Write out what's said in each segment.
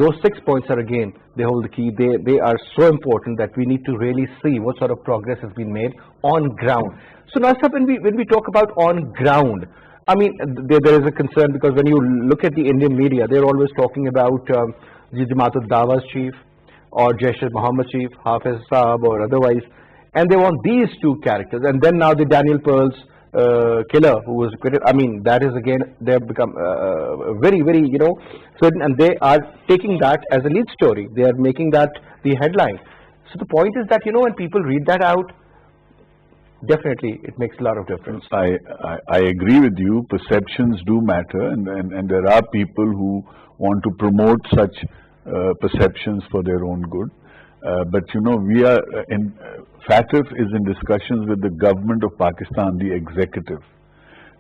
Those 6 points are, again, they hold the key. They are so important that we need to really see what sort of progress has been made on ground. So now, sir, when we talk about on ground, I mean, there is a concern, because when you look at the Indian media, they're always talking about the Jamaat al-Dawa's chief, or Jaish-e-Mohammed chief, Hafiz Saab, or otherwise, and they want these two characters. And then now the Daniel Pearl's killer, who was acquitted. I mean, that is, again, they have become very, very, certain, and they are taking that as a lead story. They are making that the headline. So the point is that, when people read that out, definitely it makes a lot of difference. I agree with you. Perceptions do matter, and there are people who want to promote such perceptions for their own good. But we are FATF is in discussions with the government of Pakistan, the executive.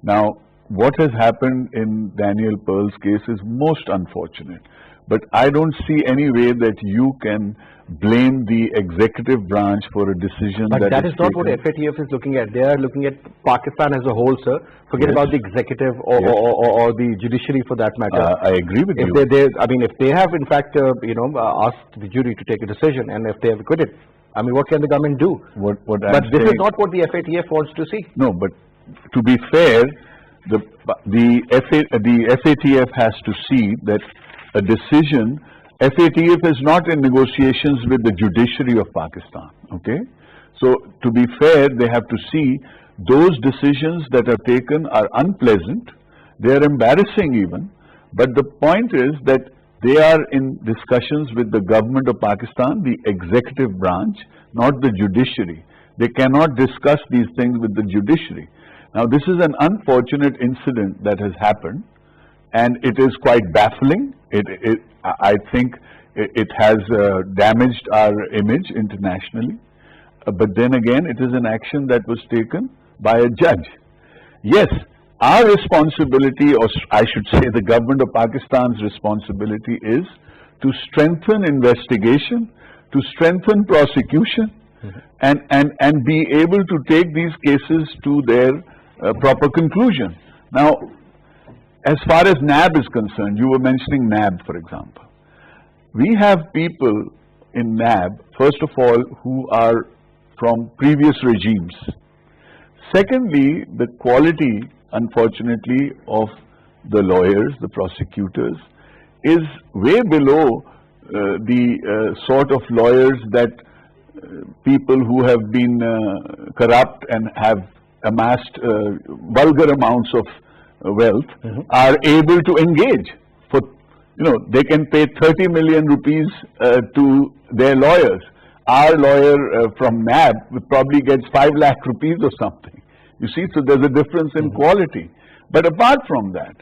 Now, what has happened in Daniel Pearl's case is most unfortunate. But I don't see any way that you can blame the executive branch for a decision but that is not what FATF is looking at. They are looking at Pakistan as a whole, sir. Forget about the executive or the judiciary, for that matter. I agree with you. If they have, in fact, asked the jury to take a decision, and if they have acquitted, I mean, what can the government do? But this is not what the FATF wants to see. No, but to be fair, the FATF has to see that a decision. FATF is not in negotiations with the judiciary of Pakistan, okay? So, to be fair, they have to see those decisions that are taken are unpleasant, they are embarrassing even, but the point is that they are in discussions with the government of Pakistan, the executive branch, not the judiciary. They cannot discuss these things with the judiciary. Now, this is an unfortunate incident that has happened, and it is quite baffling. I think it has damaged our image internationally. But then again, it is an action that was taken by a judge. Yes, our responsibility, or I should say the government of Pakistan's responsibility, is to strengthen investigation, to strengthen prosecution, and be able to take these cases to their proper conclusion. Now, as far as NAB is concerned, you were mentioning NAB, for example. We have people in NAB, first of all, who are from previous regimes. Secondly, the quality, unfortunately, of the lawyers, the prosecutors, is way below the sort of lawyers that people who have been corrupt and have amassed vulgar amounts of wealth are able to engage. For they can pay 30 million rupees to their lawyers. Our lawyer from NAB probably gets 5 lakh rupees or something. You see, so there's a difference in quality. But apart from that,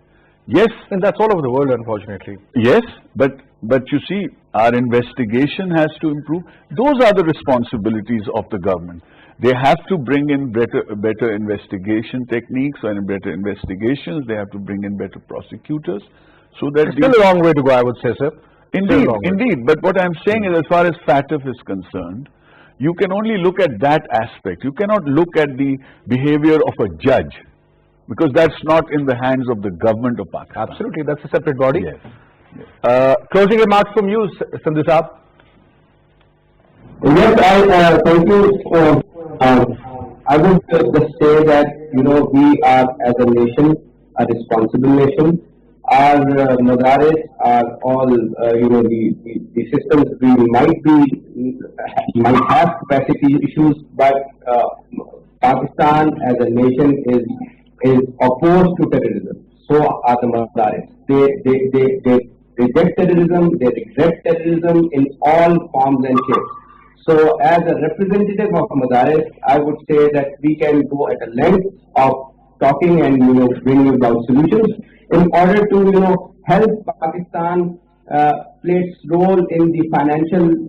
yes, and that's all over the world, unfortunately. Yes, but you see, our investigation has to improve. Those are the responsibilities of the government. They have to bring in better investigation techniques and better investigations. They have to bring in better prosecutors, so that still a long way to go, I would say, sir. Indeed. But what I'm saying is, as far as FATF is concerned, you can only look at that aspect. You cannot look at the behavior of a judge, because that's not in the hands of the government of Pakistan. Absolutely, that's a separate body. Yes. Closing remarks from you, Sandhu Saab. Yes, I thank you. I would just say that we are, as a nation, a responsible nation. Our madaris are all the systems. We might have capacity issues, but Pakistan as a nation is opposed to terrorism. So are the madaris. They reject terrorism. They reject terrorism in all forms and shapes. So, as a representative of Madaris, I would say that we can go at a length of talking and bringing about solutions in order to help Pakistan play its role in the financial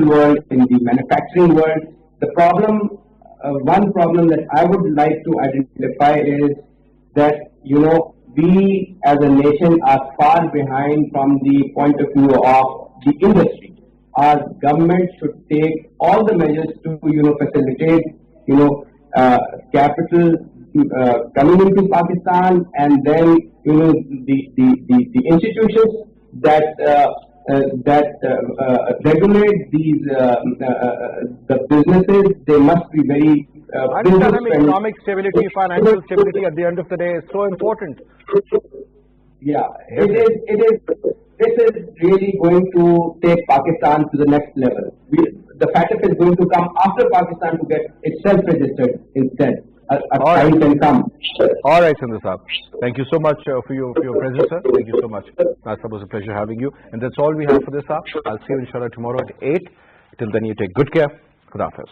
world, in the manufacturing world. The problem, one problem that I would like to identify is that we as a nation are far behind from the point of view of the industry. Our government should take all the measures to facilitate capital coming into Pakistan, and then the institutions that regulate these the businesses, they must be very Understand, I mean, economic stability, financial stability at the end of the day is so important. Yeah, it is. This is really going to take Pakistan to the next level. The FATF is going to come after Pakistan to get itself registered instead. A time can come. All right, Sindhu Saab. Thank you so much for your presence, sir. Thank you so much. It was a pleasure having you. And that's all we have for this hour. I'll see you inshallah tomorrow at 8. Till then, you take good care. Khuda Hafiz.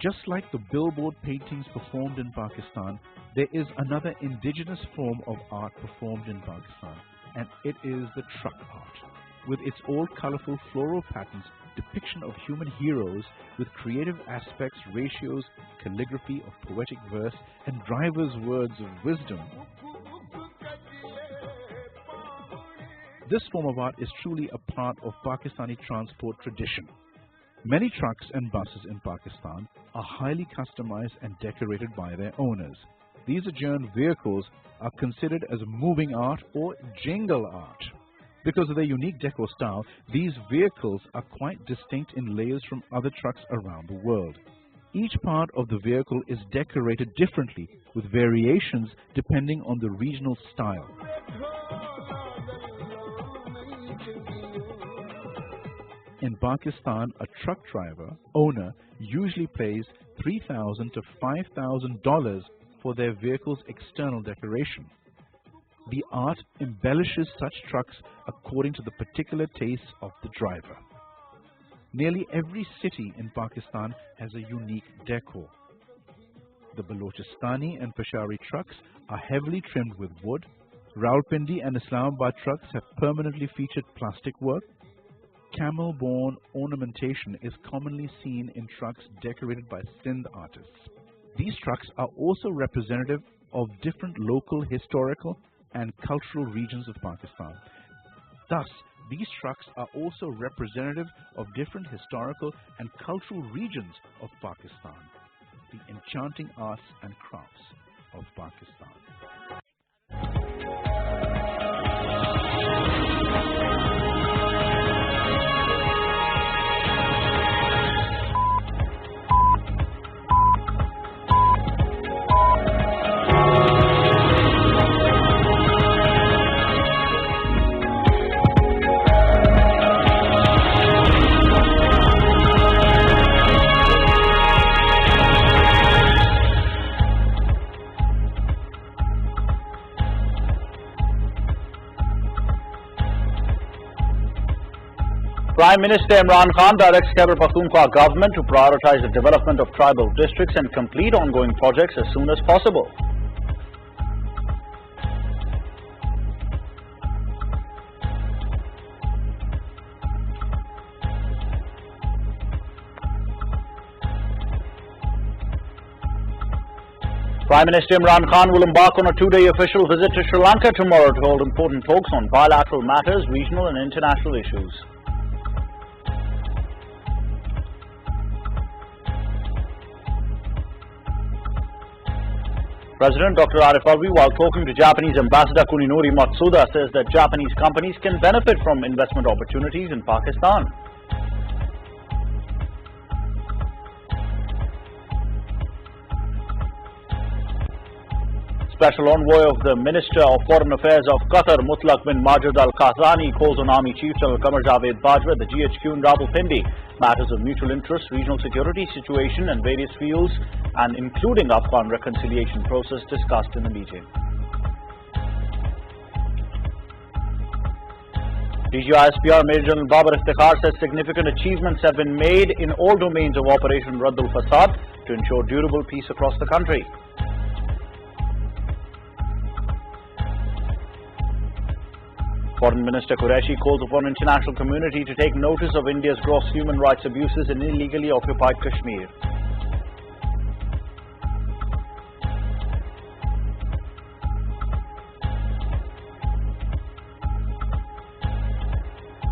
Just like the billboard paintings performed in Pakistan, there is another indigenous form of art performed in Pakistan, and it is the truck art. With its all colorful floral patterns, depiction of human heroes with creative aspects, ratios, calligraphy of poetic verse, and drivers' words of wisdom. This form of art is truly a part of Pakistani transport tradition. Many trucks and buses in Pakistan are highly customized and decorated by their owners. These adjourned vehicles are considered as moving art or jingle art. Because of their unique decor style, these vehicles are quite distinct in layers from other trucks around the world. Each part of the vehicle is decorated differently, with variations depending on the regional style. In Pakistan, a truck driver owner usually pays $3,000 to $5,000 for their vehicle's external decoration. The art embellishes such trucks according to the particular tastes of the driver. Nearly every city in Pakistan has a unique decor. The Balochistan and Peshawari trucks are heavily trimmed with wood. Rawalpindi and Islamabad trucks have permanently featured plastic work. Camel-borne ornamentation is commonly seen in trucks decorated by Sindh artists. These trucks are also representative of different local, historical and cultural regions of Pakistan. Thus, these trucks are also representative of different historical and cultural regions of Pakistan, the enchanting arts and crafts of Pakistan. Prime Minister Imran Khan directs Khyber Pakhtunkhwa government to prioritize the development of tribal districts and complete ongoing projects as soon as possible. Prime Minister Imran Khan will embark on a two-day official visit to Sri Lanka tomorrow to hold important talks on bilateral matters, regional and international issues. President Dr. Arif Alvi, while talking to Japanese Ambassador Kuninori Matsuda, says that Japanese companies can benefit from investment opportunities in Pakistan. Special envoy of the Minister of Foreign Affairs of Qatar, Mutlaq bin Majid Al-Qazani, calls on Army Chief General Qamar Javed Bajwa at the GHQ in Rawalpindi. Matters of mutual interest, regional security situation and various fields, and including Afghan reconciliation process, discussed in the meeting. DGI-SPR Major General Babar Iftikhar says significant achievements have been made in all domains of Operation Raddul Fasad to ensure durable peace across the country. Foreign Minister Qureshi calls upon international community to take notice of India's gross human rights abuses in illegally occupied Kashmir.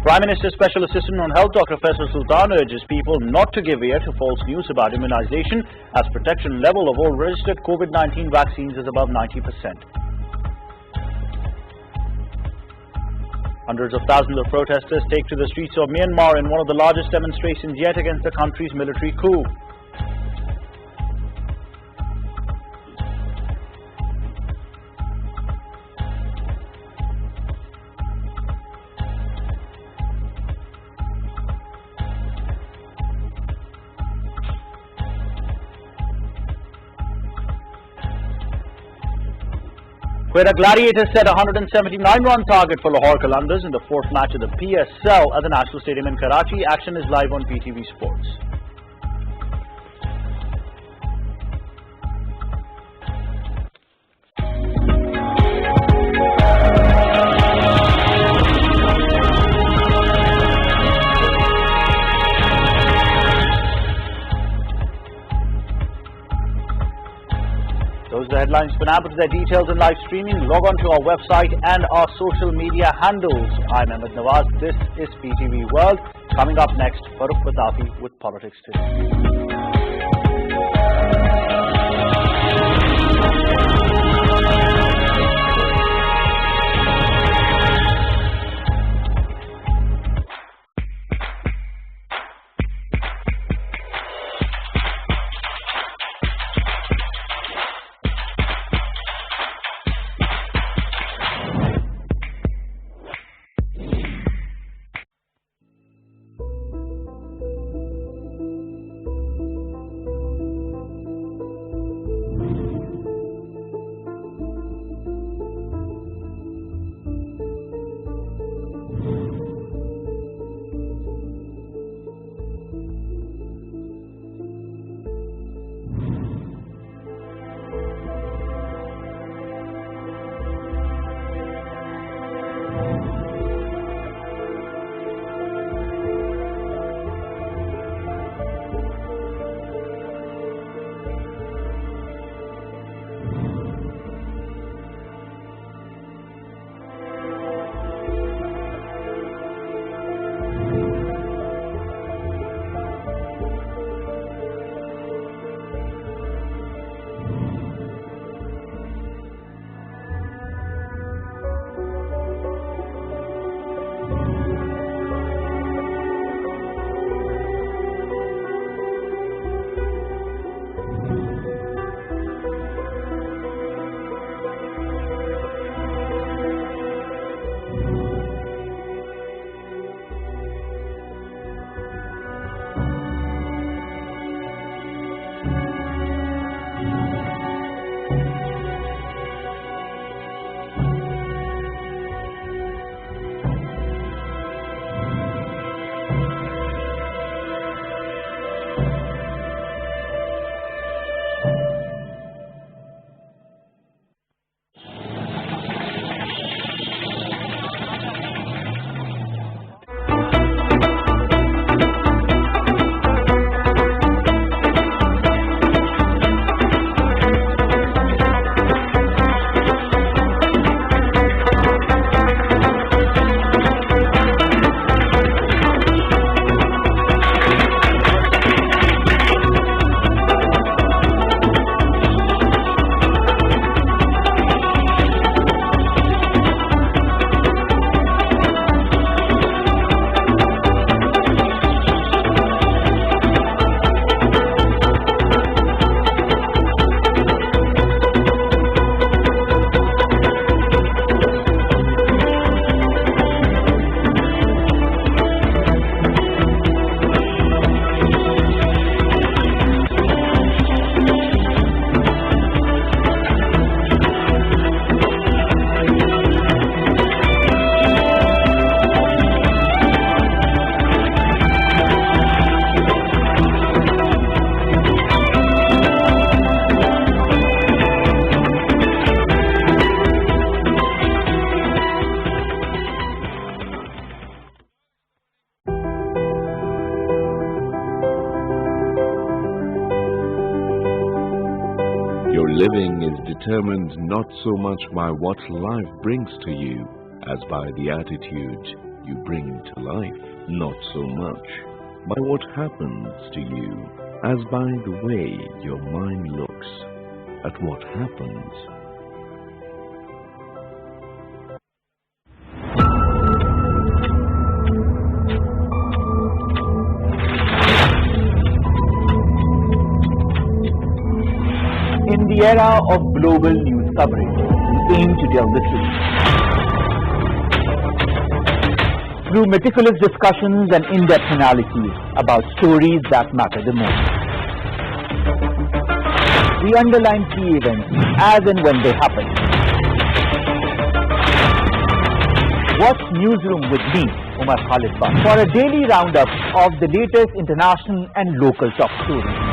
Prime Minister's Special Assistant on Health Dr. Faisal Sultan urges people not to give ear to false news about immunization as protection level of all registered COVID-19 vaccines is above 90%. Hundreds of thousands of protesters take to the streets of Myanmar in one of the largest demonstrations yet against the country's military coup. Quetta Gladiators set a 179-run target for Lahore Qalandars in the fourth match of the PSL at the National Stadium in Karachi. Action is live on PTV Sports. Those are the headlines for now, but for their details and live streaming, log on to our website and our social media handles. I'm Ahmed Nawaz. This is PTV World. Coming up next, Farrukh Pitafi with Politics Today. determined not so much by what life brings to you as by the attitude you bring to life, not so much by what happens to you as by the way your mind looks at what happens. In the era of global news coverage, we aim to tell the truth. Through meticulous discussions and in-depth analyses about stories that matter the most. We underline key events as and when they happen. Watch Newsroom with me, Umar Khalid Bak, for a daily roundup of the latest international and local top stories.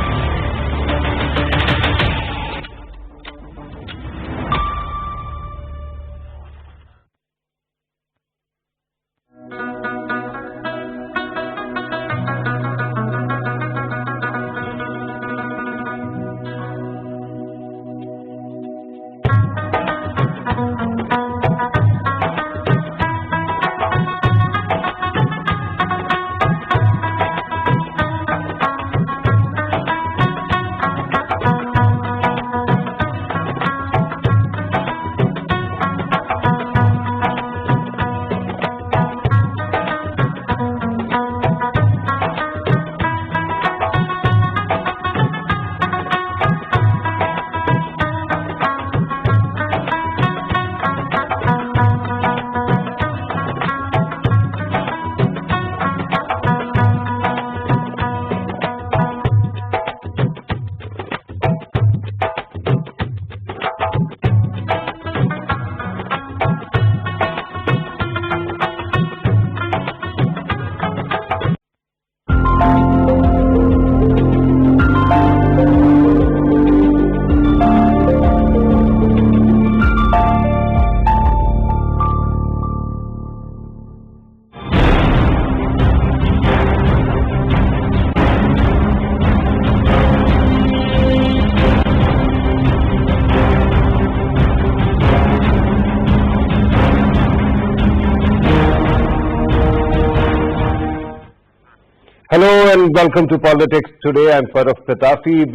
Hello and welcome to Politics Today. I'm Farrukh Pitafi.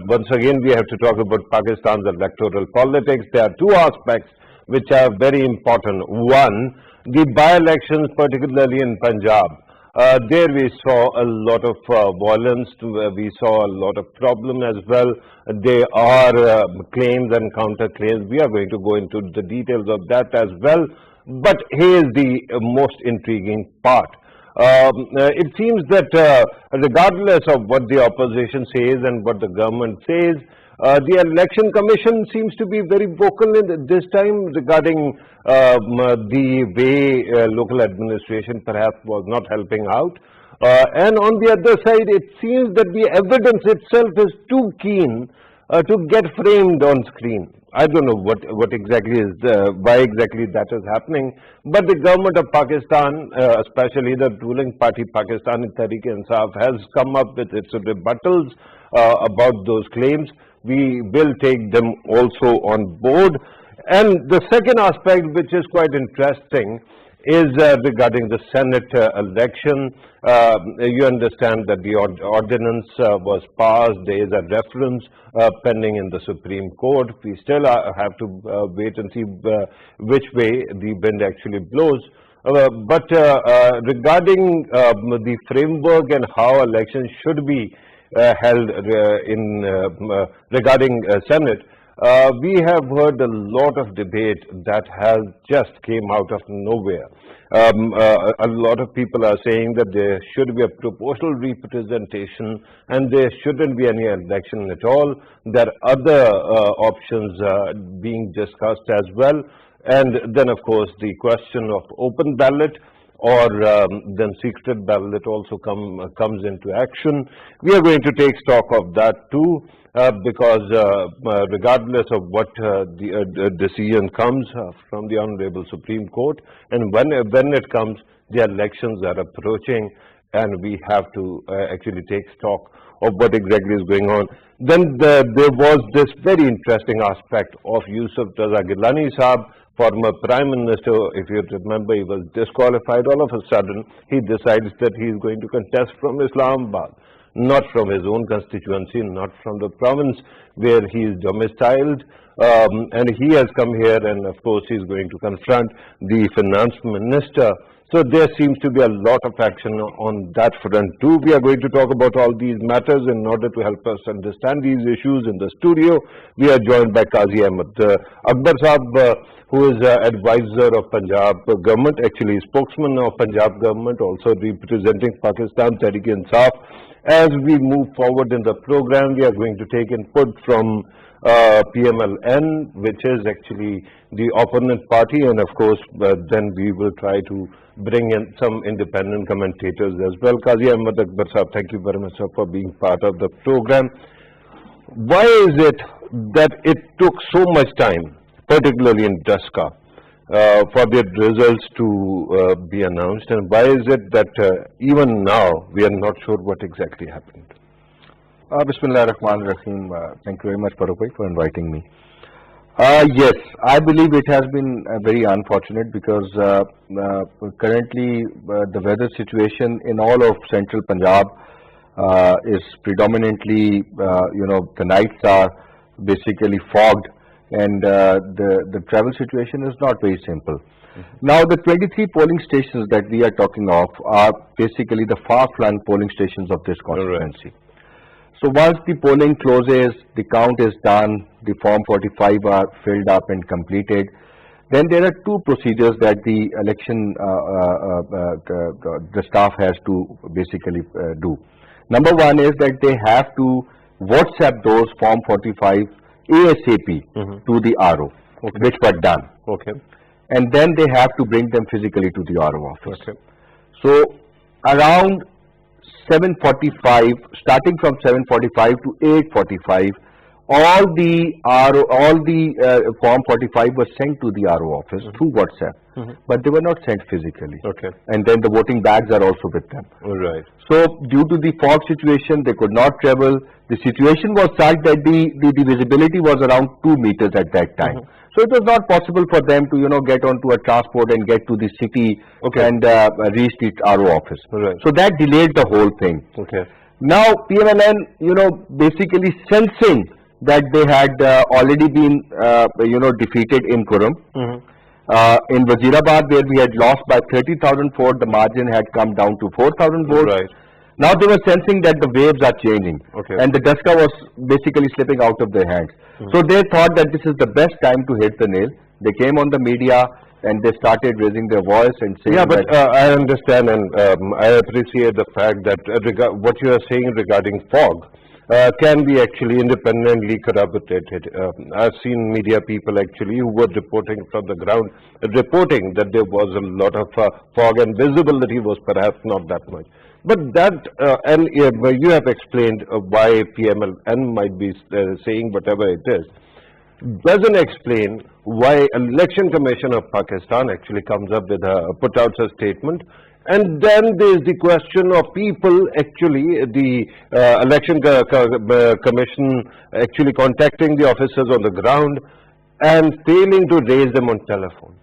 Once again we have to talk about Pakistan's electoral politics. There are two aspects which are very important. One, the by-elections, particularly in Punjab. There we saw a lot of violence, we saw a lot of problem as well. There are claims and counter-claims. We are going to go into the details of that as well. But here's the most intriguing part. It seems that regardless of what the opposition says and what the government says, the election commission seems to be very vocal in this time regarding the way local administration perhaps was not helping out. And on the other side, it seems that the evidence itself is too keen to get framed on screen. I don't know what exactly is, why exactly that is happening, but the government of Pakistan, especially the ruling party Pakistani Tehreek-e-Insaf, has come up with its rebuttals about those claims. We will take them also on board. And the second aspect, which is quite interesting, is regarding the Senate election. You understand that the ordinance was passed. There is a reference pending in the Supreme Court. We still have to wait and see which way the wind actually blows. But regarding the framework and how elections should be held regarding Senate, we have heard a lot of debate that has just came out of nowhere. A lot of people are saying that there should be a proportional representation and there shouldn't be any election at all. There are other options being discussed as well. And then, of course, the question of open ballot or then secret ballot also comes into action. We are going to take stock of that too. Because regardless of what the decision comes from the Honorable Supreme Court, and when it comes, the elections are approaching, and we have to actually take stock of what exactly is going on. Then there was this very interesting aspect of Yusuf Raza Gilani Saab, former Prime Minister. If you remember, he was disqualified. All of a sudden, he decides that he is going to contest from Islamabad, not from his own constituency, not from the province where he is domiciled. And he has come here, and of course, he is going to confront the finance minister. So there seems to be a lot of action on that front too. We are going to talk about all these matters in order to help us understand these issues. In the studio, we are joined by Qazi Ahmed Akbar Saab, who is advisor of Punjab government, actually spokesman of Punjab government, also representing Pakistan Tehreek-e-Insaf. As we move forward in the program, we are going to take input from PMLN, which is actually the opponent party, and of course then we will try to bring in some independent commentators as well. Qazi Ahmed Akbar Saab, thank you very much, sir, for being part of the program. Why is it that it took so much time, particularly in Daska, for the results to be announced, and why is it that even now we are not sure what exactly happened? Bismillah ar-Rahman ar-Rahim. Thank you very much, Farrukh, for inviting me. Yes, I believe it has been very unfortunate because currently the weather situation in all of central Punjab is predominantly, the nights are basically fogged, and the travel situation is not very simple. Now, the 23 polling stations that we are talking of are basically the far-flung polling stations of this constituency. So once the polling closes, the count is done, the Form 45 are filled up and completed, then there are two procedures that the election the staff has to basically do. Number one is that they have to WhatsApp those Form 45 ASAP to the RO, which were done. And then they have to bring them physically to the RO office. So around 7:45, starting from 7:45 to 8:45, all the Form 45 were sent to the RO office through WhatsApp, but they were not sent physically. And then the voting bags are also with them. So due to the fog situation, they could not travel. The situation was such that the visibility was around 2 meters at that time. So it was not possible for them to, get onto a transport and get to the city and reach the RO office. So that delayed the whole thing. Now PMLN, basically sensing that they had already been, defeated in Kurum. In Wazirabad, where we had lost by 30,000 votes, the margin had come down to 4,000 votes. Now they were sensing that the waves are changing, and the Daska was basically slipping out of their hands. So they thought that this is the best time to hit the nail. They came on the media and they started raising their voice and saying, I understand, and I appreciate the fact that what you are saying regarding fog can be actually independently corroborated. I've seen media people actually who were reporting from the ground, reporting that there was a lot of fog and visibility was perhaps not that much. But that, and you have explained why PMLN might be saying whatever it is, doesn't explain why Election Commission of Pakistan actually comes up with put out a statement. And then there is the question of people actually, the Election Commission actually contacting the officers on the ground and failing to raise them on telephone.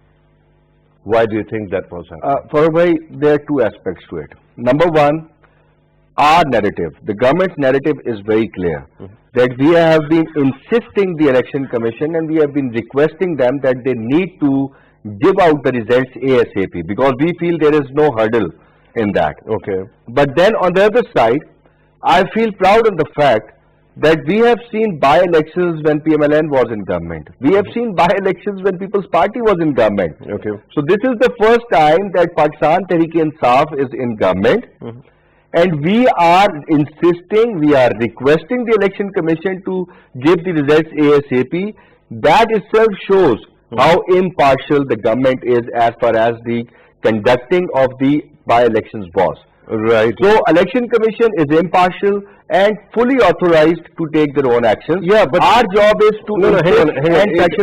Why do you think that was happening? Farrukh, there are two aspects to it. Number one, our narrative, the government's narrative is very clear, that we have been insisting the Election Commission and we have been requesting them that they need to give out the results ASAP, because we feel there is no hurdle in that. But then on the other side, I feel proud of the fact that we have seen by-elections when PMLN was in government. We have seen by-elections when People's Party was in government. So this is the first time that Pakistan Tehreek-e-Insaf is in government. And we are insisting, we are requesting the Election Commission to give the results ASAP. That itself shows how impartial the government is as far as the conducting of the by-elections was. So Election Commission is impartial and fully authorized to take their own actions. But our job is to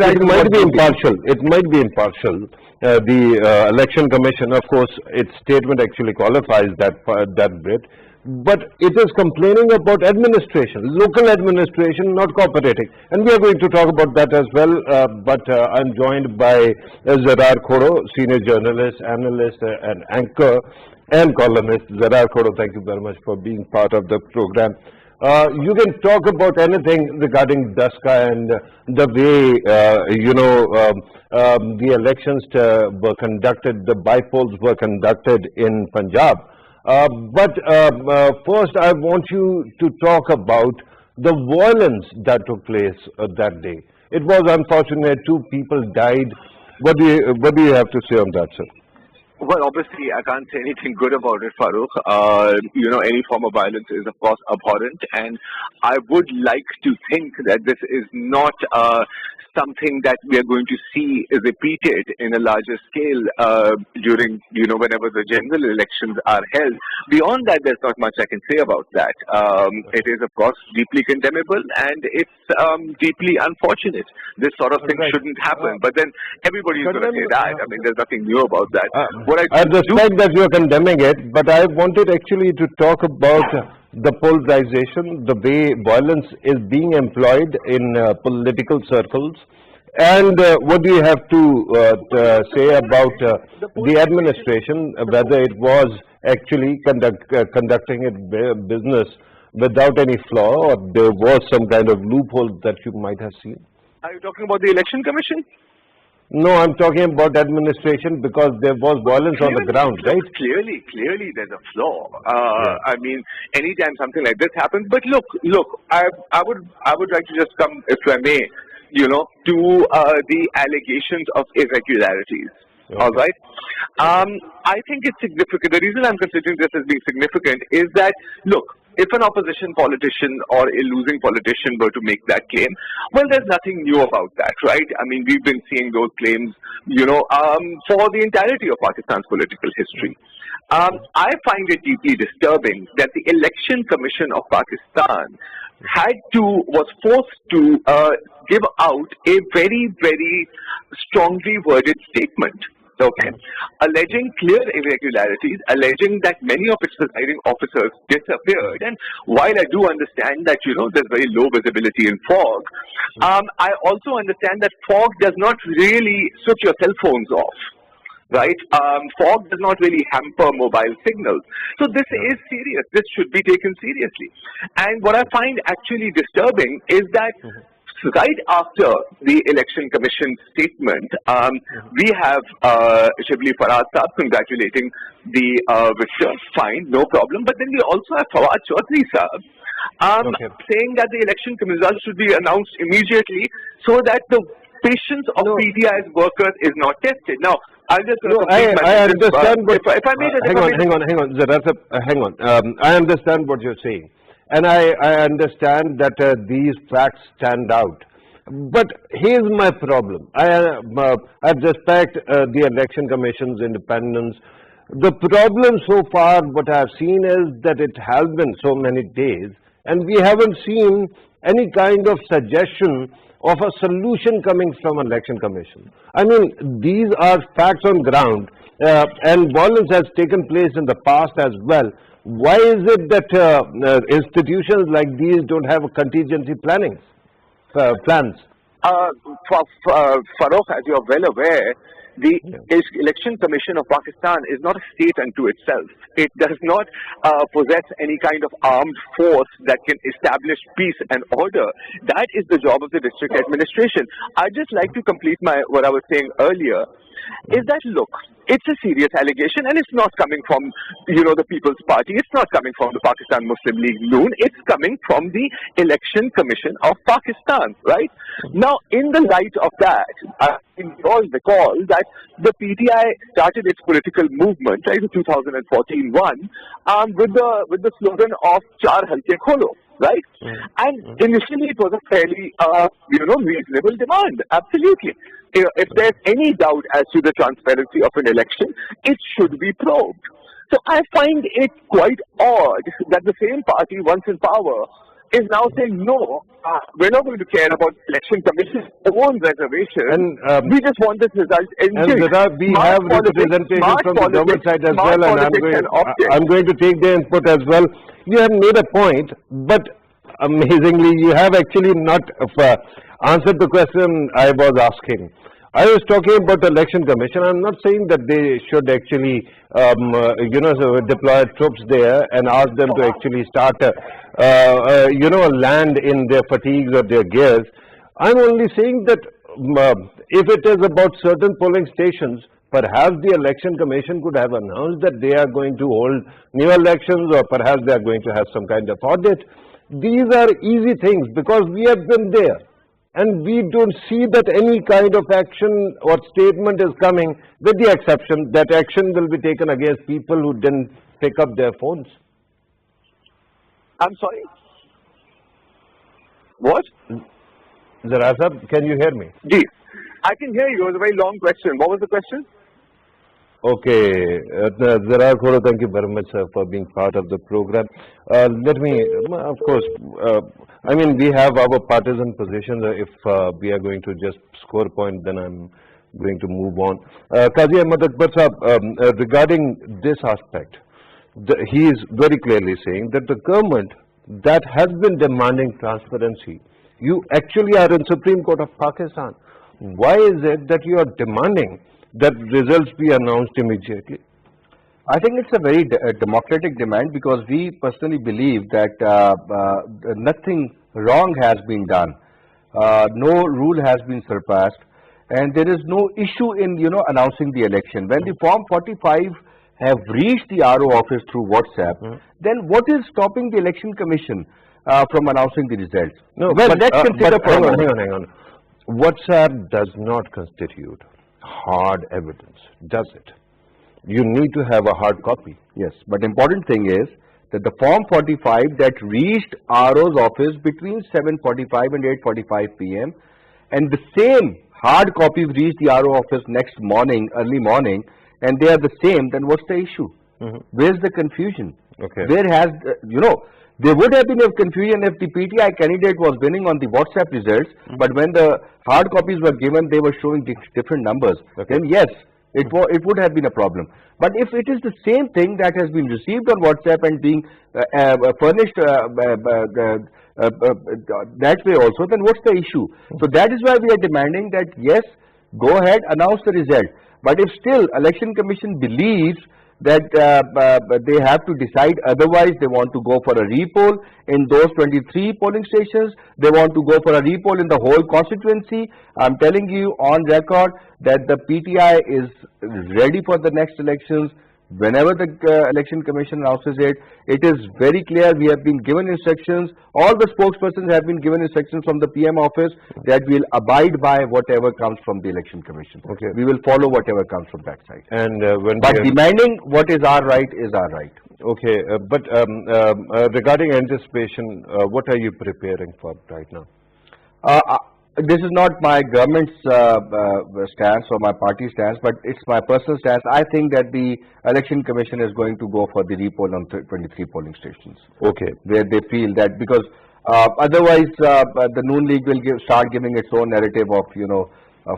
It might be impartial. It might be impartial, the Election Commission, of course, its statement actually qualifies that bit, but it is complaining about administration, local administration not cooperating. And we are going to talk about that as well, but I'm joined by Zarar Khoro, senior journalist, analyst, and anchor and columnist. Zarar Khoro, thank you very much for being part of the program. You can talk about anything regarding Daska and the way, the elections were conducted, the bypolls were conducted in Punjab. But first, I want you to talk about the violence that took place that day. It was unfortunate, 2 people died. What do you have to say on that, sir? Well, obviously, I can't say anything good about it, Farrukh. Any form of violence is, of course, abhorrent, and I would like to think that this is not something that we are going to see repeated in a larger scale during, whenever the general elections are held. Beyond that, there's not much I can say about that. It is, of course, deeply condemnable, and it's deeply unfortunate. This sort of thing shouldn't happen. But then everybody is going to say that. I mean, there's nothing new about that. I respect that you are condemning it, but I wanted actually to talk about the polarization, the way violence is being employed in political circles, and what do you have to say about the administration, whether it was actually conducting its business without any flaw, or there was some kind of loophole that you might have seen? Are you talking about the Election Commission? No, I'm talking about administration, because there was violence on the ground, right? Clearly there's a flaw. I mean, anytime something like this happens. But look, I would like to just come, if I may, to the allegations of irregularities. Okay. All right. I think it's significant. The reason I'm considering this as being significant is that, look, if an opposition politician or a losing politician were to make that claim, well, there's nothing new about that, right? I mean, we've been seeing those claims, for the entirety of Pakistan's political history. I find it deeply disturbing that the Election Commission of Pakistan was forced to give out a very, very strongly worded statement. Okay, alleging clear irregularities, alleging that many of its presiding officers disappeared. And while I do understand that, there's very low visibility in fog, I also understand that fog does not really switch your cell phones off. Right? Fog does not really hamper mobile signals. So this is serious. This should be taken seriously. And what I find actually disturbing is that right after the Election Commission statement, we have Shibli Farhad Saab congratulating the victor, fine, no problem. But then we also have Fawad Chaudhry Saab saying that the election results should be announced immediately so that the patience of PTI's workers is not tested. Now, I'll just I understand. But if I made hang on, Zarar, hang on. I understand what you're saying. And I understand that these facts stand out. But here's my problem. I respect the Election Commission's independence. The problem so far, what I've seen is that it has been so many days, and we haven't seen any kind of suggestion of a solution coming from Election Commission. I mean, these are facts on ground, and violence has taken place in the past as well. Why is it that institutions like these don't have a contingency plans? Farrukh, as you are well aware, the Election Commission of Pakistan is not a state unto itself. It does not possess any kind of armed force that can establish peace and order. That is the job of the district administration. I'd just like to complete what I was saying earlier, is that, look, it's a serious allegation, and it's not coming from, the People's Party. It's not coming from the Pakistan Muslim League Noon. It's coming from the Election Commission of Pakistan, right? Now, in the light of that, we all recall that the PTI started its political movement, right, in 2014 with the slogan of Char Halke Kholo, right? And initially it was a fairly, reasonable demand, absolutely. If there's any doubt as to the transparency of an election, it should be probed. So I find it quite odd that the same party, once in power, is now saying, no, we're not going to care about election commission's own reservation. And we just want this result. and we have representation from the government side as well, and I'm going to take their input as well. You have made a point, but amazingly, you have actually not answered the question I was asking. I was talking about the election commission. I'm not saying that they should actually, deploy troops there and ask them to actually start, land in their fatigues or their gears. I'm only saying that if it is about certain polling stations, perhaps the election commission could have announced that they are going to hold new elections, or perhaps they are going to have some kind of audit. These are easy things because we have been there. And we don't see that any kind of action or statement is coming, with the exception that action will be taken against people who didn't pick up their phones. I'm sorry? What? Zara Sahab, can you hear me? Ji, I can hear you. It was a very long question. What was the question? Okay, Zara Khoro, thank you very much, sir, for being part of the program. Let me, of course, I mean, we have our partisan positions. If we are going to just score a point, then I'm going to move on. Qazi Ahmad Akbar Sahab, regarding this aspect, he is very clearly saying that the government that has been demanding transparency, you actually are in Supreme Court of Pakistan. Why is it that you are demanding that results be announced immediately? I think it's a very democratic demand, because we personally believe that nothing wrong has been done, no rule has been surpassed, and there is no issue in announcing the election. When the Form 45 have reached the RO office through WhatsApp, then what is stopping the Election Commission from announcing the results? No, well, let's consider for a moment. Hang on. WhatsApp does not constitute hard evidence, does it? You need to have a hard copy. Yes, but important thing is that the Form 45 that reached RO's office between 7:45 and 8:45 p.m. and the same hard copy reached the RO office next morning, early morning, and they are the same, then what's the issue? Where's the confusion? Okay. Where has, there would have been a confusion if the PTI candidate was winning on the WhatsApp results, but when the hard copies were given, they were showing different numbers. Okay. Then yes, it would have been a problem. But if it is the same thing that has been received on WhatsApp and being furnished that way also, then what's the issue? So that is why we are demanding that yes, go ahead, announce the result. But if still Election Commission believes that they have to decide otherwise, they want to go for a repoll in those 23 polling stations, they want to go for a repoll in the whole constituency. I'm telling you on record that the PTI is ready for the next elections. Whenever the Election Commission announces it, it is very clear. We have been given instructions, all the spokespersons have been given instructions from the PM office that we'll abide by whatever comes from the Election Commission. Okay. We will follow whatever comes from that side. And but demanding what is our right is our right. Okay, but regarding anticipation, what are you preparing for right now? This is not my government's stance or my party stance, but it's my personal stance. I think that the Election Commission is going to go for the repoll on 23 polling stations. Okay. Where they feel that, because otherwise the Noon League will start giving its own narrative of,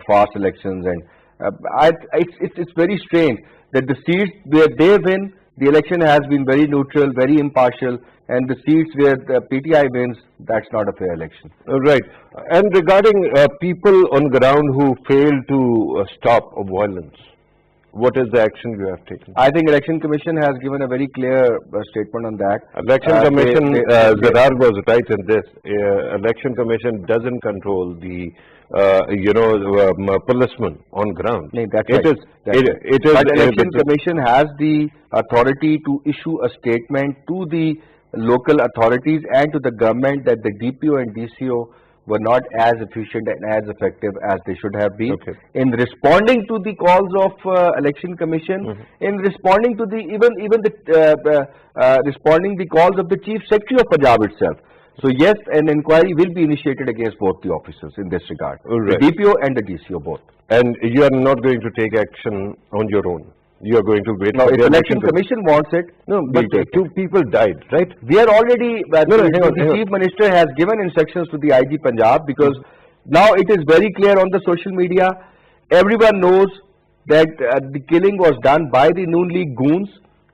fast elections, and it's very strange that the seats where they win, the election has been very neutral, very impartial, and the seats where the PTI wins, that's not a fair election. Right. And regarding people on ground who fail to stop violence, what is the action you have taken? I think Election Commission has given a very clear statement on that. Election Commission, Zadar was right in this. Election Commission doesn't control the policemen on ground. No, that's right. It is. But Election Commission has the authority to issue a statement to the local authorities and to the government that the DPO and DCO were not as efficient and as effective as they should have been in responding to the calls of Election Commission, in responding to the responding the calls of the Chief Secretary of Punjab itself. So yes, an inquiry will be initiated against both the officers in this regard, right. The DPO and the DCO both. And you are not going to take action on your own? You are going to wait Now, for if the election commission wants it, No, but we'll take it. 2 people died, right? We are already, hang on. the Chief Minister has given instructions to the IG Punjab, because now it is very clear on the social media. Everyone knows that the killing was done by the Noon League goons.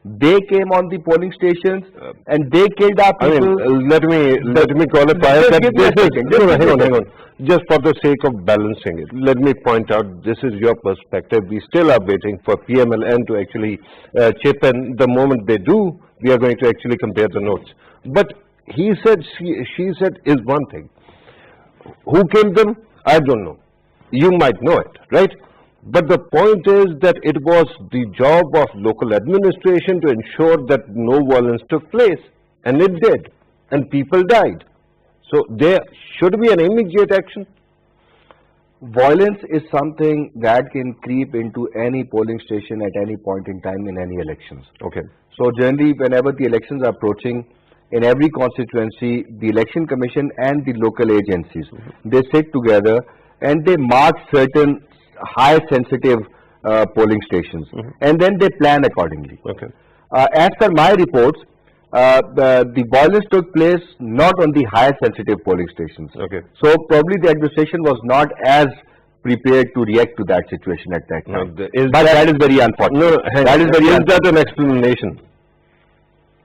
They came on the polling stations and they killed our I mean, people. let me qualify Just that give me a this is, second. no, Just no, give me a hang on. Just for the sake of balancing it, let me point out, this is your perspective. We still are waiting for PMLN to actually chip in. The moment they do, we are going to actually compare the notes. But he said, she said is one thing. Who killed them? I don't know. You might know it, right? But the point is that it was the job of local administration to ensure that no violence took place. And it did. And people died. So there should be an immediate action. Violence is something that can creep into any polling station at any point in time in any elections. Okay. So generally, whenever the elections are approaching, in every constituency, the election commission and the local agencies, they sit together and they mark certain high sensitive polling stations, and then they plan accordingly. Okay. As per my reports, the violence took place not on the high sensitive polling stations. Okay. So probably the administration was not as prepared to react to that situation at that time. But that is very unfortunate. No, that is very that an explanation?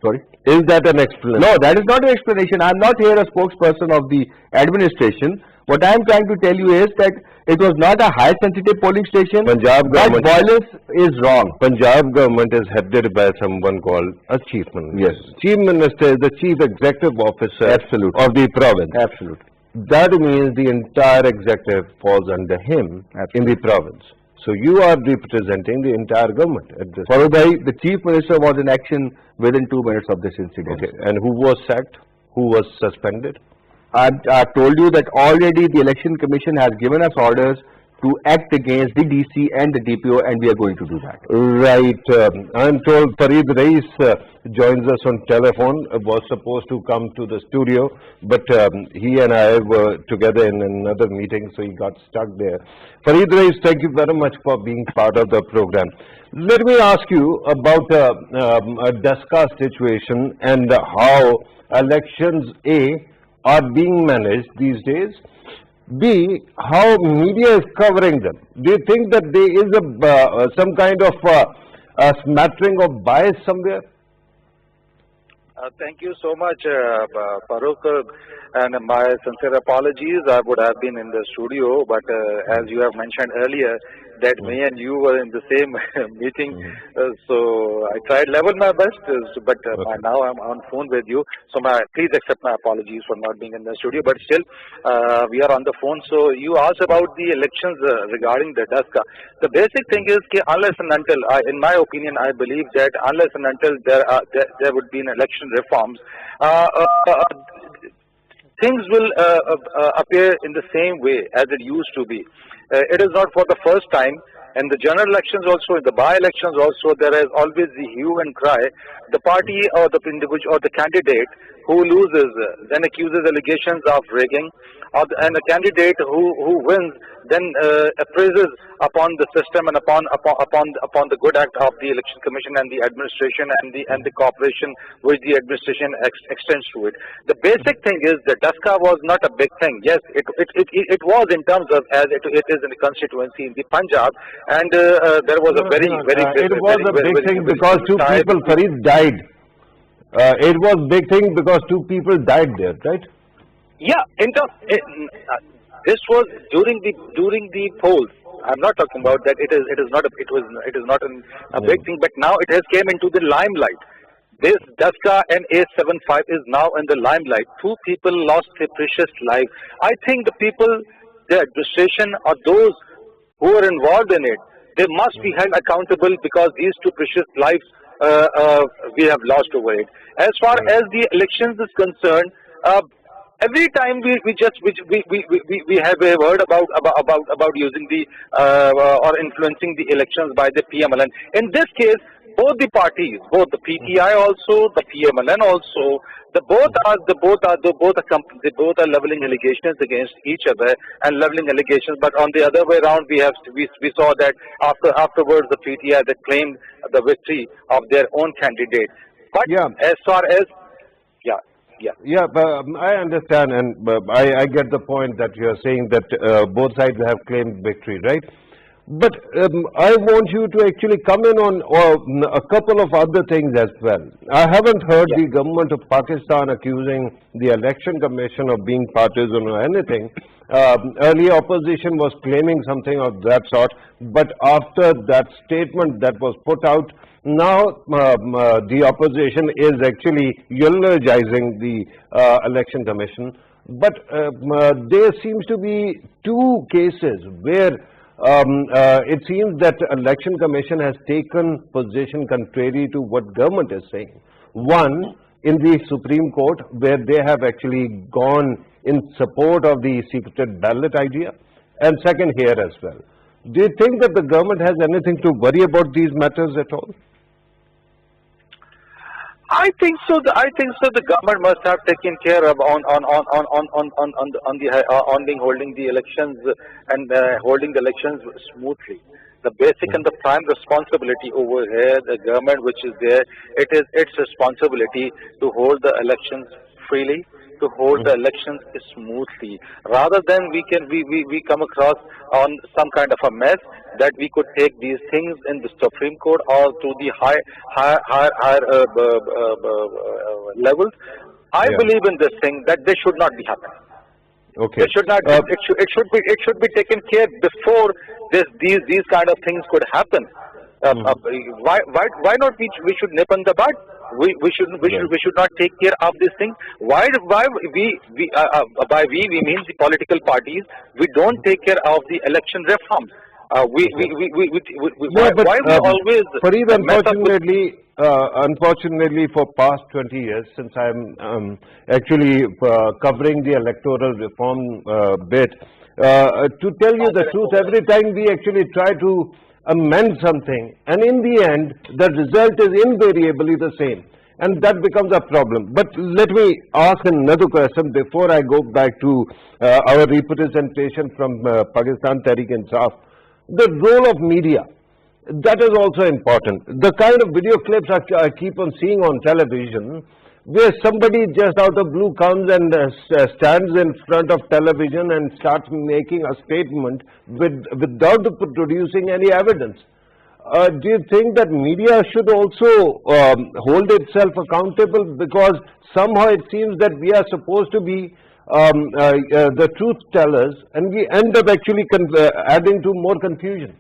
Sorry? Is that an explanation? No, that is not an explanation. I am not here a spokesperson of the administration. What I am trying to tell you is that it was not a high sensitive polling station, Punjab but government, violence is wrong. Punjab government is headed by someone called a chief minister. Yes. Chief minister is the chief executive officer Absolutely. of the province. Absolutely. That means the entire executive falls under him in the province. So you are representing the entire government at this. Farrukh bhai, the chief minister was in action within 2 minutes of this incident. Okay. And who was sacked? Who was suspended? I've told you that already the election commission has given us orders to act against the DC and the DPO, and we are going to do that. Right. I'm told Farid Rais joins us on telephone, was supposed to come to the studio, but he and I were together in another meeting, so he got stuck there. Farid Rais, thank you very much for being part of the program. Let me ask you about a DASCA situation and how elections, A, are being managed these days. B, how media is covering them. Do you think that there is some kind of a smattering of bias somewhere? Thank you so much, Farrukh, and my sincere apologies. I would have been in the studio, but as you have mentioned earlier, that me and you were in the same meeting, so I tried level my best, but now I'm on phone with you, so please accept my apologies for not being in the studio, but still we are on the phone. So you asked about the elections regarding the DASCA. The basic thing is that unless and until, in my opinion, I believe that unless and until there would be an election reforms, things will appear in the same way as it used to be. It is not for the first time. In the general elections also, in the by-elections also, there is always the hue and cry. The party or the individual or the candidate who loses then accuses allegations of rigging, and the candidate who wins then praises upon the system and upon the good act of the election commission and the administration and the cooperation which the administration extends to it. The basic thing is that DASCA was not a big thing. Yes, it was in terms of as it is in the constituency in the Punjab, and there was a very it was a big thing because 2 people, Farid, died. It was big thing because 2 people died there, right? Yeah, this was during the polls. I'm not talking about that. It is not a big thing, but now it has came into the limelight. This DASCA and A75 is now in the limelight. 2 people lost their precious life. I think the people, the administration, or those who are involved in it, they must be held accountable because these 2 precious lives we have lost over it. As far as the elections is concerned, every time we have a word about using the or influencing the elections by the PMLN. In this case, both the parties, both the PTI also, the PMLN also, they both are leveling allegations against each other and leveling allegations. But on the other way around, we saw that afterwards the PTI they claimed the victory of their own candidate. But as far as Yeah, but I understand, and I get the point that you are saying that both sides have claimed victory, right? But I want you to actually come in on a couple of other things as well. I haven't heard the government of Pakistan accusing the election commission of being partisan or anything. Earlier opposition was claiming something of that sort, but after that statement that was put out, now the opposition is actually eulogizing the election commission. But there seems to be two cases where it seems that election commission has taken position contrary to what government is saying. One, in the Supreme Court, where they have actually gone in support of the secret ballot idea, and second here as well. Do you think that the government has anything to worry about these matters at all? I think so. The government must have taken care of on holding the elections and holding the elections smoothly. The basic and the prime responsibility over here, the government which is there, it is its responsibility to hold the elections freely, to hold the elections smoothly, rather than we come across on some kind of a mess that we could take these things in the Supreme Court or to the higher levels. I believe in this thing that this should not be happening. Okay. It should not. It should be taken care before these kind of things could happen. Why not we should nip in the bud? We should not take care of this thing. Why by we mean the political parties. We don't take care of the election reforms. Fareed, unfortunately, for past 20 years, since I'm actually covering the electoral reform bit, to tell you the truth, every time we actually try to amend something, and in the end, the result is invariably the same. And that becomes a problem. But let me ask another question before I go back to our representation from Pakistan Tehreek-e-Insaf. The role of media, that is also important. The kind of video clips I keep on seeing on television, where somebody just out of blue comes and stands in front of television and starts making a statement without producing any evidence. Do you think that media should also hold itself accountable? Because somehow it seems that we are supposed to be the truth tellers, and we end up actually adding to more confusion.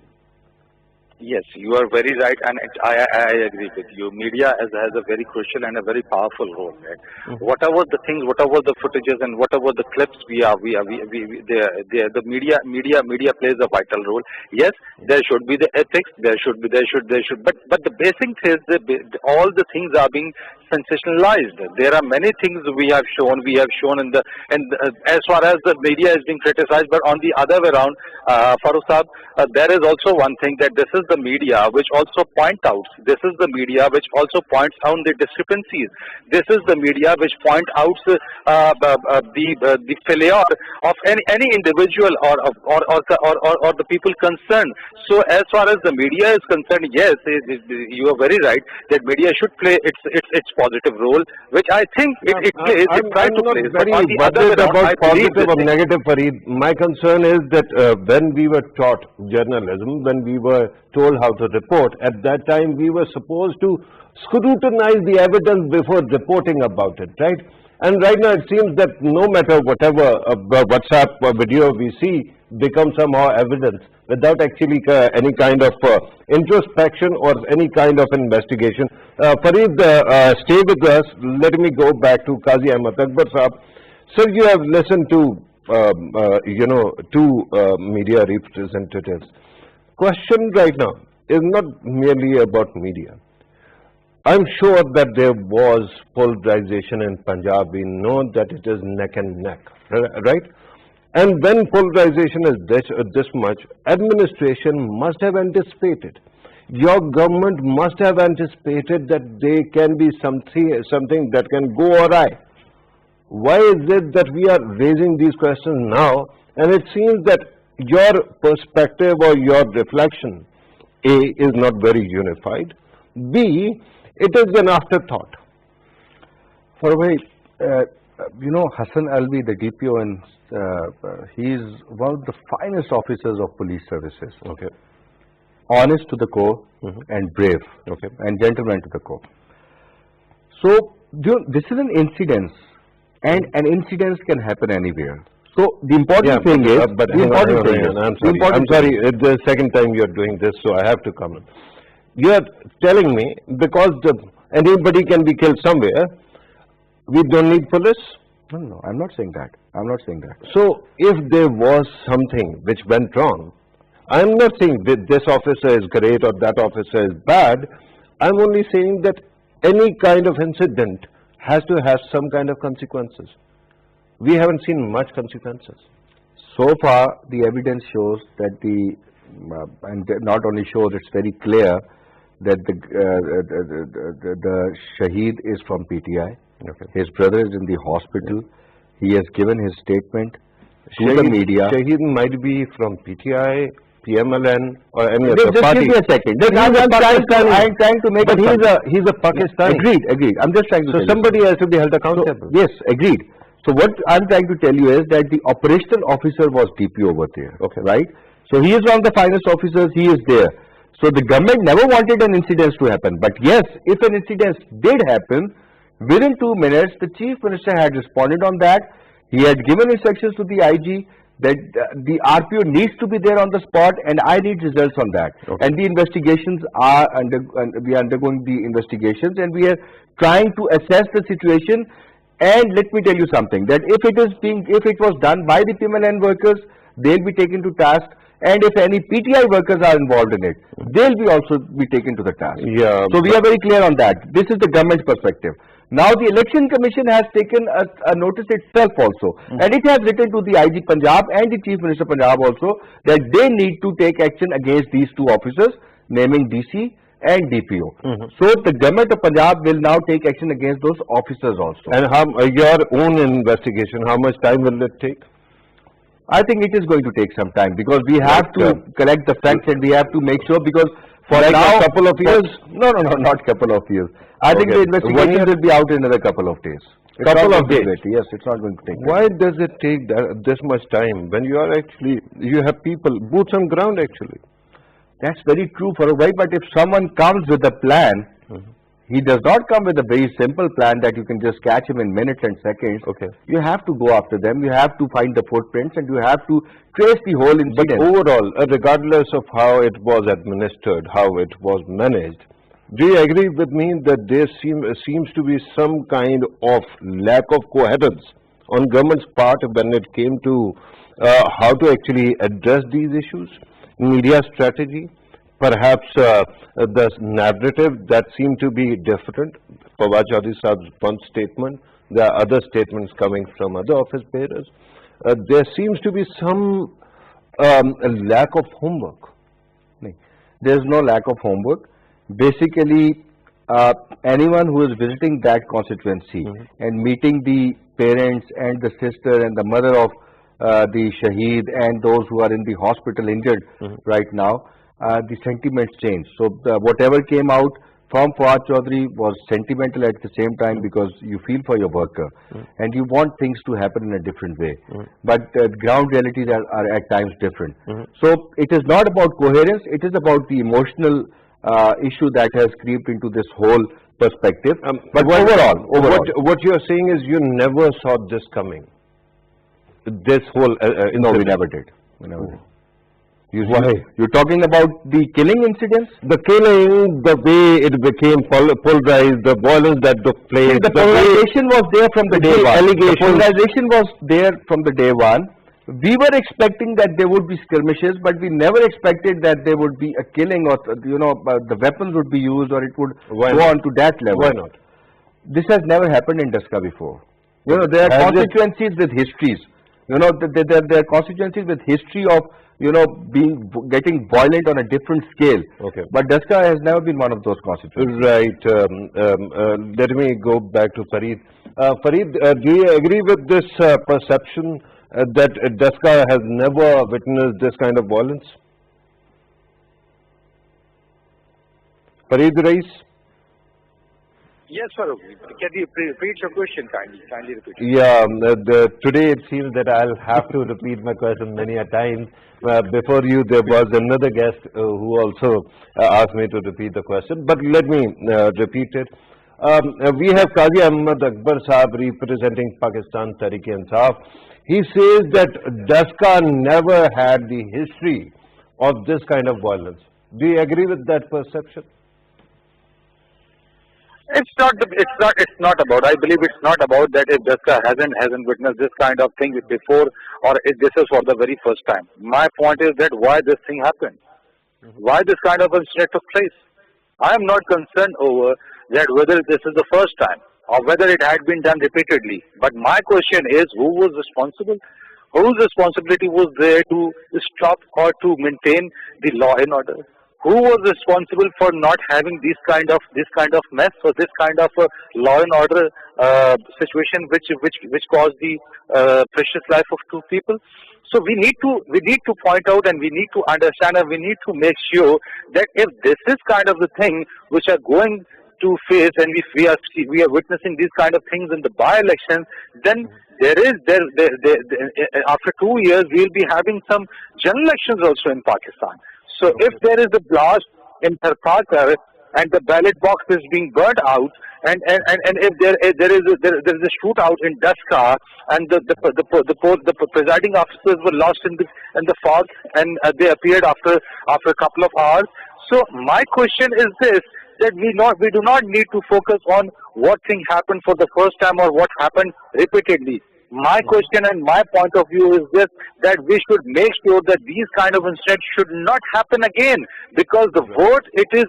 Yes, you are very right, and I agree with you. Media has a very crucial and a very powerful role. Right? Whatever the things, whatever the footages, and whatever the clips the media plays a vital role. Yes, there should be the ethics. There should. But the basic is all the things are being sensationalized. There are many things we have shown as far as the media is being criticized. But on the other way around, Farrukh Sahab, there is also one thing that this is the media which also points out. This is the media which also points out the discrepancies. This is the media which points out the failure of any individual or the people concerned. So as far as the media is concerned, yes, you are very right that media should play its positive role, which I think it plays. I'm not very worried about positive or negative, Fareed. My concern is that when we were taught journalism, when we were told how to report, at that time we were supposed to scrutinize the evidence before reporting about it, right? And right now it seems that no matter whatever WhatsApp video we see becomes somehow evidence without actually any kind of introspection or any kind of investigation. Fareed, stay with us. Let me go back to Qazi Ahmad Akbar Saab. Sir, you have listened to two media representatives. Question right now is not merely about media. I'm sure that there was polarization in Punjab. We know that it is neck and neck, right? And when polarization is this much, administration must have anticipated. your government must have anticipated that there can be something that can go awry. Why is it that we are raising these questions now? And it seems that your perspective or your reflection, A, is not very unified. B, it is an afterthought. Farrukh, Hassan Alvi, the DPO, and he is one of the finest officers of police services. Okay. Honest to the core and brave. Okay. And gentleman to the core. So, this is an incident, and an incident can happen anywhere. So the important thing is, I'm sorry, it's the second time you're doing this, so I have to comment. You're telling me because anybody can be killed somewhere, we don't need police? No, I'm not saying that. I'm not saying that. So if there was something which went wrong, I'm not saying that this officer is great or that officer is bad. I'm only saying that any kind of incident has to have some kind of consequences. We haven't seen much consequences. So far, the evidence shows that and not only shows, it's very clear that the Shaheed is from PTI. Okay. His brother is in the hospital. He has given his statement to the media. Shaheed might be from PTI, PMLN, or any other party. Just give me a second. I'm trying to make. But he's a Pakistani. Agreed. I'm just trying to. So somebody has to be held accountable. Yes, agreed. So what I'm trying to tell you is that the operational officer was DP over there. Okay. Right? So he is one of the finest officers. He is there. So the government never wanted an incident to happen. But yes, if an incident did happen, within 2 minutes, the Chief Minister had responded on that. He had given instructions to the IG that the RPO needs to be there on the spot, and I need results on that. Okay. And the investigations are we are undergoing the investigations, and we are trying to assess the situation. And let me tell you something, that if it was done by the PMLN workers, they'll be taken to task. And if any PTI workers are involved in it, they'll also be taken to the task. Yeah. So we are very clear on that. This is the government's perspective. Now the Election Commission has taken a notice itself also, and it has written to the IG Punjab and the Chief Minister Punjab also that they need to take action against these two officers, naming DC and DPO. So the government of Punjab will now take action against those officers also. And your own investigation, how much time will it take? I think it is going to take some time, because we have to collect the facts, and we have to make sure, because for like now, a couple of years? No, not couple of years. I think the investigation will be out in another couple of days. Couple of days? Yes, it's not going to take. Why does it take this much time when you have people, boots on ground actually? That's very true, Farrukh, but if someone comes with a plan, he does not come with a very simple plan that you can just catch him in minutes and seconds. Okay. You have to go after them, you have to find the footprints, and you have to trace the whole incident. But overall, regardless of how it was administered, how it was managed, do you agree with me that there seems to be some kind of lack of coherence on government's part when it came to how to actually address these issues? Media strategy, perhaps the narrative that seemed to be different. Fawad Chaudhry Saab's one statement, there are other statements coming from other office bearers. There seems to be some lack of homework. There is no lack of homework. Basically, anyone who is visiting that constituency and meeting the parents and the sister and the mother of the Shaheed and those who are in the hospital injured right now, the sentiments change. So whatever came out from Fawad Chaudhry was sentimental at the same time, because you feel for your worker and you want things to happen in a different way. But ground realities are at times different. So it is not about coherence, it is about the emotional issue that has creeped into this whole perspective. But overall, what you are saying is you never saw this coming. This whole no, we never did. Why? You're talking about the killing incidents? The killing, the way it became polarized, the violence that took place. The polarization was there from the day one. The polarization was there from the day one. We were expecting that there would be skirmishes, but we never expected that there would be a killing, or the weapons would be used, or it would go on to that level. Why not? This has never happened in Daska before. There are constituencies with histories. There are constituencies with history of getting violent on a different scale. Okay. But Daska has never been one of those constituencies. Right. Let me go back to Fareed. Fareed, do you agree with this perception that Daska has never witnessed this kind of violence? Fareed Rais? Yes, Farrukh. Can you repeat your question kindly? Kindly repeat it. Yeah, today it seems that I'll have to repeat my question many a time. Before you, there was another guest who also asked me to repeat the question, but let me repeat it. We have Qazi Ahmad Akbar Saab representing Pakistan Tehreek-e-Insaf. He says that Daska never had the history of this kind of violence. Do you agree with that perception? It's not about. I believe it's not about that if Daska hasn't witnessed this kind of thing before, or if this is for the very first time. My point is that why this thing happened, why this kind of incident took place. I am not concerned over that whether this is the first time or whether it had been done repeatedly. But my question is, who was responsible? Whose responsibility was there to stop or to maintain the law and order? Who was responsible for not having this kind of mess or this kind of law and order situation which caused the precious life of two people? So we need to point out, and we need to understand, and we need to make sure that if this is kind of the thing which are going to face, and we are witnessing these kind of things in the by-elections, then after 2 years we will be having some general elections also in Pakistan. So if there is a blast in Tharpakar and the ballot box is being burnt out, and if there is a shootout in Daska, and the presiding officers were lost in the fog, and they appeared after a couple of hours. So my question is this: that we do not need to focus on what thing happened for the first time or what happened repeatedly. My question and my point of view is this: that we should make sure that these kind of incidents should not happen again, because the vote, it is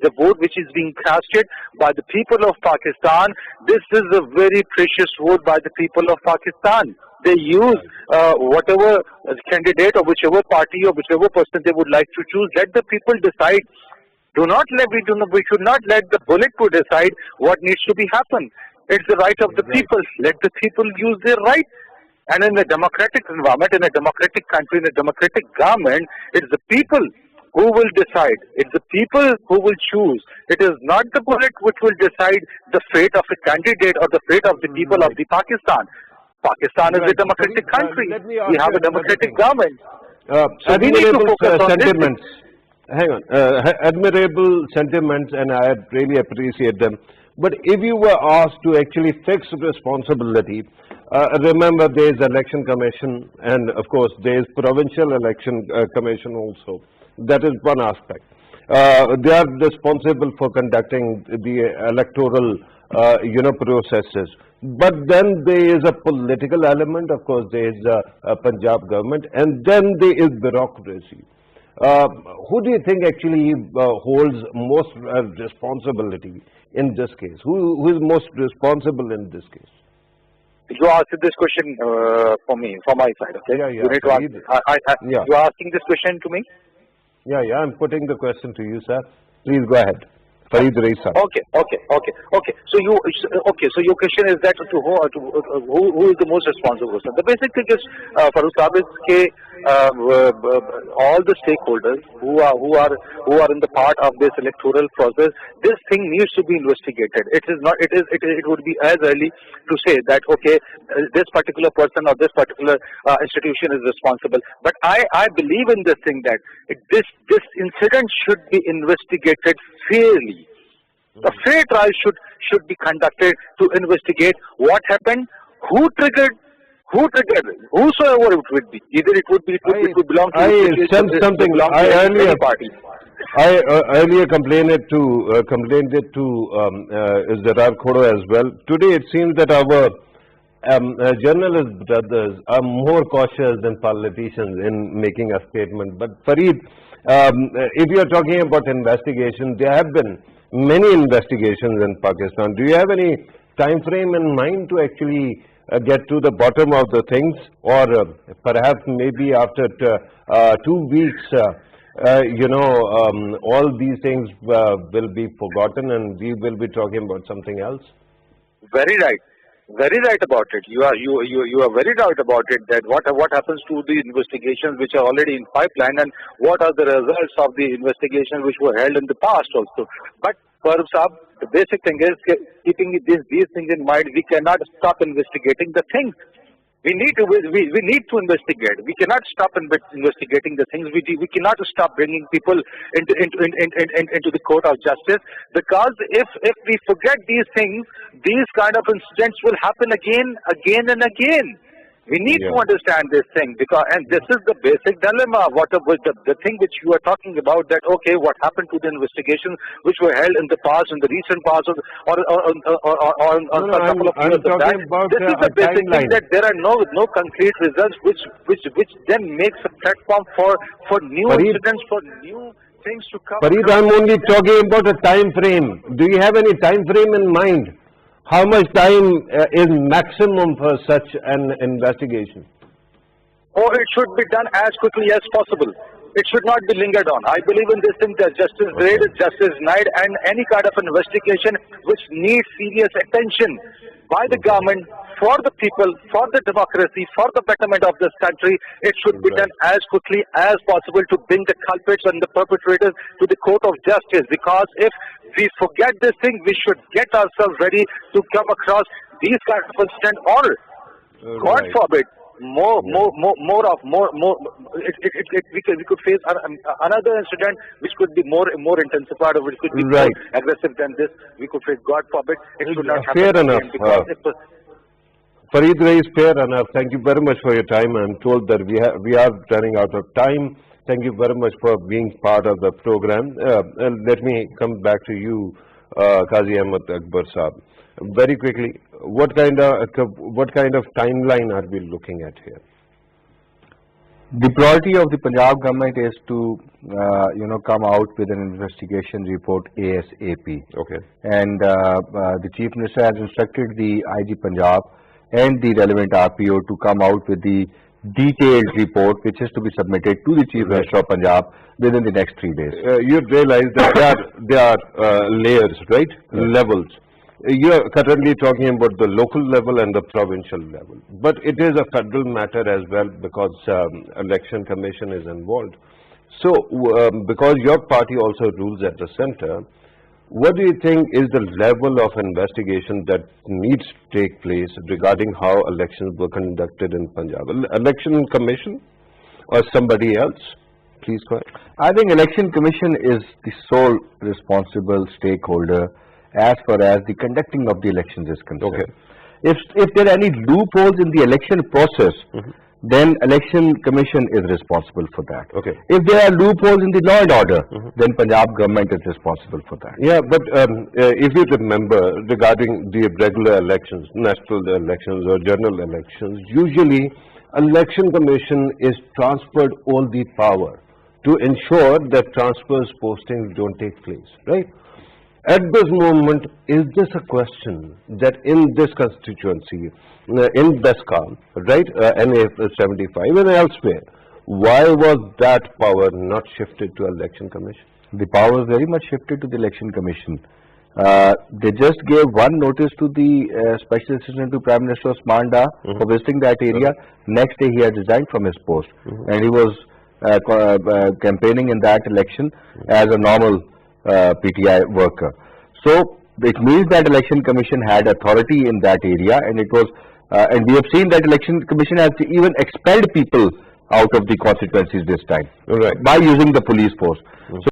the vote which is being casted by the people of Pakistan. This is a very precious vote by the people of Pakistan. They use whatever candidate or whichever party or whichever person they would like to choose. Let the people decide. We should not let the bullet to decide what needs to be happen. It's the right of the people. Let the people use their right. And in a democratic environment, in a democratic country, in a democratic government, it's the people who will decide. It's the people who will choose. It is not the bullet which will decide the fate of a candidate or the fate of the people of the Pakistan. Pakistan is a democratic country. We have a democratic government. So we need to focus on sentiments. Hang on. Admirable sentiments, and I really appreciate them. But if you were asked to actually fix responsibility, remember there is election commission, and of course there is provincial election commission also. That is one aspect. They are responsible for conducting the electoral, processes. But then there is a political element. Of course, there is a Punjab government, and then there is bureaucracy. Who do you think actually holds most responsibility in this case? Who is most responsible in this case? You asked this question for me, from my side, okay? Yeah. You need to ask, You are asking this question to me? Yeah, I'm putting the question to you, sir. Please go ahead. Fareed Rais. Okay. So your question is that who is the most responsible person? The basic thing is, Farrukh Saab, is all the stakeholders who are in the part of this electoral process, this thing needs to be investigated. It would be as early to say that okay, this particular person or this particular institution is responsible. But I believe in this thing that this incident should be investigated fairly. A fair trial should be conducted to investigate what happened, who triggered, whosoever it would be. Either it would belong to any party. I earlier complained it to Zarar Khodo as well. Today it seems that our journalist brothers are more cautious than politicians in making a statement. But Fareed, if you are talking about investigation, there have been many investigations in Pakistan. Do you have any time frame in mind to actually get to the bottom of the things, or perhaps maybe after 2 weeks, all these things will be forgotten and we will be talking about something else? Very right. Very right about it. You are very right about it. That what happens to the investigations which are already in pipeline, and what are the results of the investigation which were held in the past also. But Farrukh Saab, the basic thing is keeping these things in mind. We cannot stop investigating the things. We need to investigate. We cannot stop investigating the things. We cannot stop bringing people into the court of justice, because if we forget these things, these kind of incidents will happen again and again. We need to understand this thing, and this is the basic dilemma. The thing which you are talking about, that okay, what happened to the investigations which were held in the past, in the recent past, or a couple of years back. This is the basic thing, that there are no concrete results which then makes a platform for new incidents, for new things to come. Farid, I'm only talking about a time frame. Do you have any time frame in mind? How much time is maximum for such an investigation? Oh, it should be done as quickly as possible. It should not be lingered on. I believe in this thing, that justice delayed, justice denied, and any kind of investigation which needs serious attention by the government, for the people, for the democracy, for the betterment of this country, it should be done as quickly as possible to bring the culprits and the perpetrators to the court of justice. Because if we forget this thing, we should get ourselves ready to come across these kind of incidents, or God forbid, we could face another incident which could be more intensified, or which could be more aggressive than this. We could face, God forbid, it should not happen. Fair enough. Farid is fair enough. Thank you very much for your time. I'm told that we are running out of time. Thank you very much for being part of the program. And let me come back to you, Qazi Ahmad Akbar Saab. Very quickly, what kind of timeline are we looking at here? The priority of the Punjab government is to, come out with an investigation report ASAP. Okay. And the Chief Minister has instructed the IG Punjab and the relevant RPO to come out with the detailed report, which is to be submitted to the Chief Minister of Punjab within the next 3 days. You realize that there are layers, right? Levels. You are currently talking about the local level and the provincial level, but it is a federal matter as well, because election commission is involved. So, because your party also rules at the center, what do you think is the level of investigation that needs to take place regarding how elections were conducted in Punjab? Election commission or somebody else? Please go ahead. I think election commission is the sole responsible stakeholder as far as the conducting of the elections is concerned. Okay. If there are any loopholes in the election process, then election commission is responsible for that. Okay. If there are loopholes in the law and order, then Punjab government is responsible for that. Yeah, but if you remember, regarding the regular elections, national elections or general elections, usually election commission is transferred all the power to ensure that transfers, postings don't take place, right? At this moment, is this a question that in this constituency, in Bescom, right, NA 75 and elsewhere, why was that power not shifted to election commission? The power is very much shifted to the election commission. They just gave one notice to the Special Assistant to Prime Minister Osman Dar for visiting that area. Next day he had resigned from his post, and he was campaigning in that election as a normal PTI worker. So it means that election commission had authority in that area, and it was, and we have seen that election commission has even expelled people out of the constituencies this time, by using the police force. So